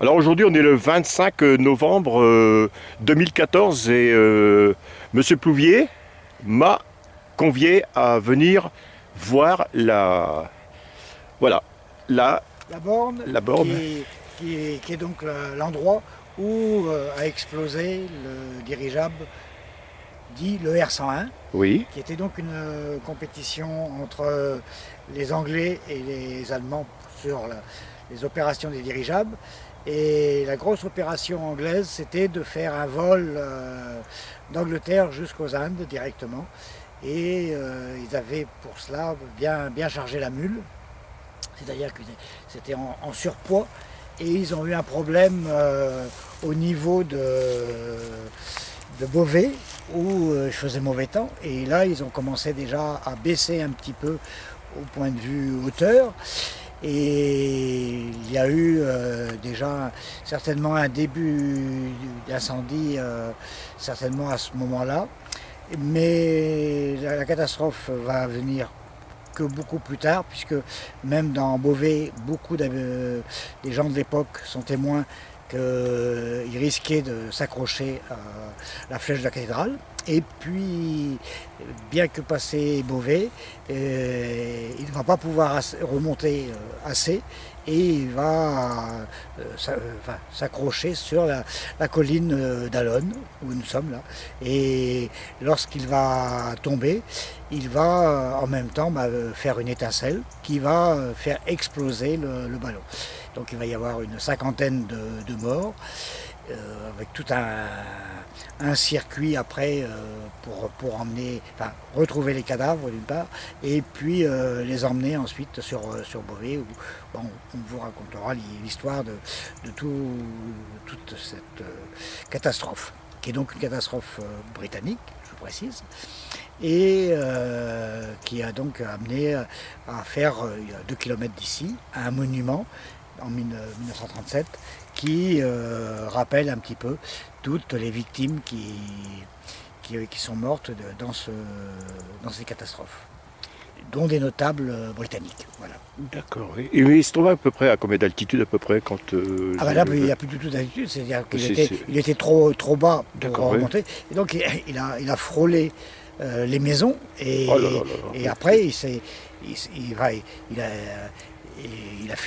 Alors aujourd'hui, on est le 25 novembre 2014 et Monsieur Plouvier m'a convié à venir voir voilà, la, La borne la borne. qui est donc l'endroit où a explosé le dirigeable dit le R-101, Oui, qui était donc une compétition entre les Anglais et les Allemands sur les opérations des dirigeables. Et la grosse opération anglaise, c'était de faire un vol d'Angleterre jusqu'aux Indes directement. Et ils avaient pour cela bien chargé la mule, c'est-à-dire que c'était en surpoids. Et ils ont eu un problème au niveau de Beauvais où il faisait mauvais temps. Et là, ils ont commencé déjà à baisser un petit peu au point de vue hauteur. Et il y a eu déjà certainement un début d'incendie, certainement à ce moment-là. Mais la catastrophe va venir que beaucoup plus tard, puisque même dans Beauvais, beaucoup des gens de l'époque sont témoins qu'il risquait de s'accrocher à la flèche de la cathédrale. Et puis, bien que passé Beauvais, il ne va pas pouvoir remonter assez et il va s'accrocher sur la colline d'Alonne, où nous sommes là. Et lorsqu'il va tomber, il va en même temps faire une étincelle qui va faire exploser le ballon. Donc il va y avoir une cinquantaine de morts, avec tout un circuit après pour emmener, enfin, retrouver les cadavres d'une part, et puis les emmener ensuite sur Beauvais, où bon, on vous racontera l'histoire de toute cette catastrophe, qui est donc une catastrophe britannique, je précise, et qui a donc amené à faire, il y a 2 km d'ici, un monument en 1937 qui rappelle un petit peu toutes les victimes qui sont mortes dans ces catastrophes, dont des notables britanniques. Voilà. d'accord. Et il se trouve à peu près à combien d'altitude à peu près quand Ah ben là, il n'y a plus du tout d'altitude, c'est-à-dire c'est- il était trop bas pour D'accord, oui. remonter, et donc il a frôlé les maisons, Oh là là là et là. après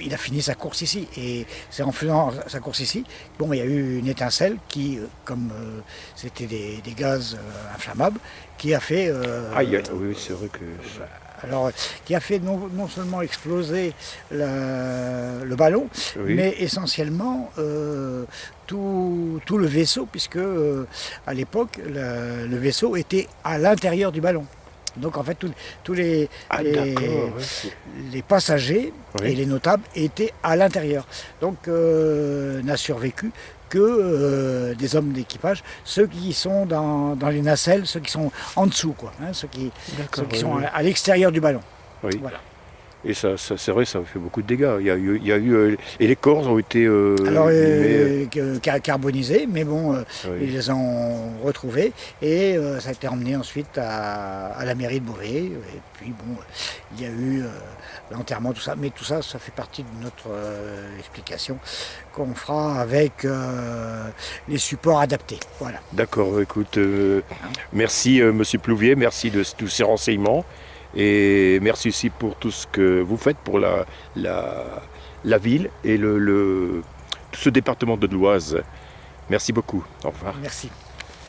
il a fini sa course ici. Et c'est en faisant sa course ici, bon, il y a eu une étincelle qui, comme c'était des gaz inflammables, qui a fait Aïe, aïe, oui, c'est vrai que. alors, qui a fait non seulement exploser le ballon, Oui. mais essentiellement tout le vaisseau, puisque à l'époque, le vaisseau était à l'intérieur du ballon. Donc en fait, tous Ah d'accord, oui. les passagers et Oui. les notables étaient à l'intérieur. Donc n'a survécu que des hommes d'équipage, ceux qui sont dans les nacelles, ceux qui sont en dessous, quoi, hein, ceux D'accord, qui oui, sont oui. à l'extérieur du ballon. Oui. Voilà. Et c'est vrai, ça fait beaucoup de dégâts. Et les corps ont été Alors, inhumés. carbonisés, mais bon, Oui. ils les ont retrouvés et ça a été emmené ensuite à la mairie de Beauvais. Et puis, bon, il y a eu l'enterrement, tout ça. Mais tout ça, ça fait partie de notre explication qu'on fera avec les supports adaptés. Voilà. D'accord, écoute, merci Monsieur Plouvier, merci de tous ces renseignements et merci aussi pour tout ce que vous faites pour la, la ville et tout ce département de l'Oise. Merci beaucoup. Au revoir. Merci.